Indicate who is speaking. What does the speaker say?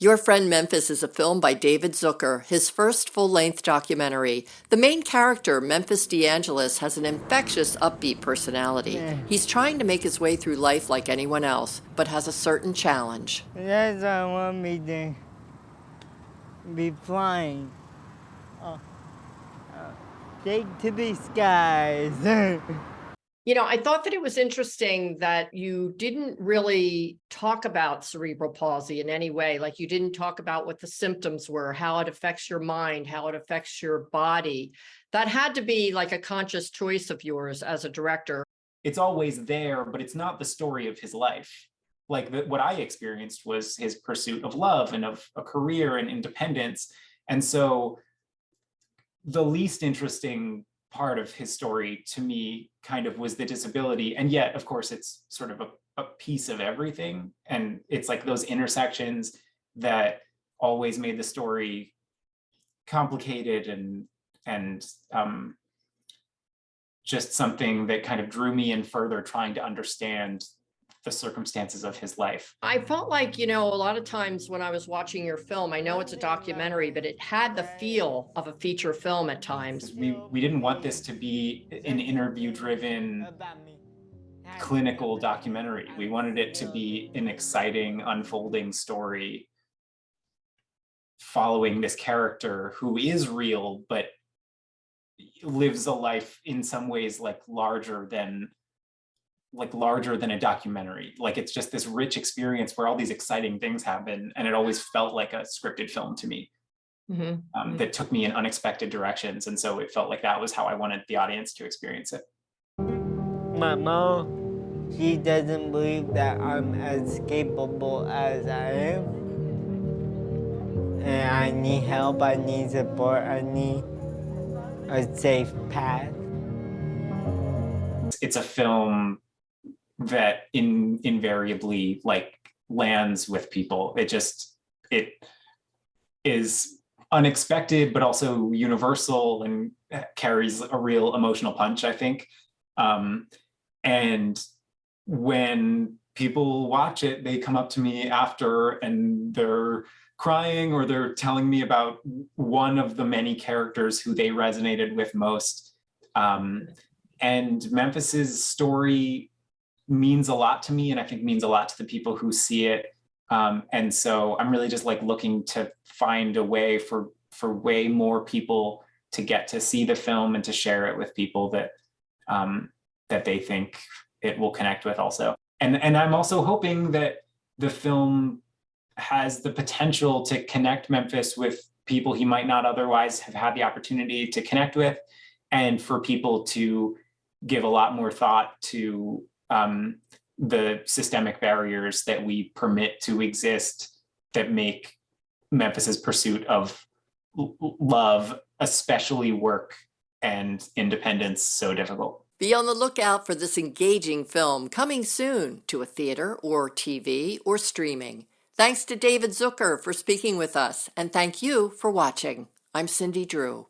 Speaker 1: Your Friend Memphis is a film by David Zucker, his first full-length documentary. The main character, Memphis DeAngelis, has an infectious, upbeat personality. He's trying to make his way through life like anyone else, but has a certain challenge.
Speaker 2: That's I want me to be flying. Take to the skies.
Speaker 1: I thought that it was interesting that you didn't really talk about cerebral palsy in any way. Like, you didn't talk about what the symptoms were, how it affects your mind, how it affects your body. That had to be like a conscious choice of yours as a director.
Speaker 3: It's always there, but it's not the story of his life. What I experienced was his pursuit of love and of a career and independence. And so the least interesting part of his story to me kind of was the disability. And yet, of course, it's sort of a piece of everything. And it's like those intersections that always made the story complicated and just something that kind of drew me in further, trying to understand the circumstances of his life.
Speaker 1: I felt like, a lot of times when I was watching your film, I know it's a documentary, but it had the feel of a feature film at times.
Speaker 3: We didn't want this to be an interview-driven clinical documentary. We wanted it to be an exciting, unfolding story following this character who is real, but lives a life in some ways larger than a documentary. It's just this rich experience where all these exciting things happen, and it always felt like a scripted film to me. That took me in unexpected directions, and so it felt like that was how I wanted the audience to experience it.
Speaker 2: My mom, she doesn't believe that I'm as capable as I am. And I need help, I need support, I need a safe path.
Speaker 3: It's a film that invariably lands with people. It is unexpected, but also universal and carries a real emotional punch, I think. And when people watch it, they come up to me after and they're crying, or they're telling me about one of the many characters who they resonated with most. And Memphis's story means a lot to me, and I think means a lot to the people who see it. And so I'm really just looking to find a way for way more people to get to see the film and to share it with people that they think it will connect with also. And I'm also hoping that the film has the potential to connect Memphis with people he might not otherwise have had the opportunity to connect with, and for people to give a lot more thought to the systemic barriers that we permit to exist that make Memphis's pursuit of love, especially work and independence, so difficult.
Speaker 1: Be on the lookout for this engaging film coming soon to a theater or TV or streaming. Thanks to David Zucker for speaking with us, and thank you for watching. I'm Cyndy Drue.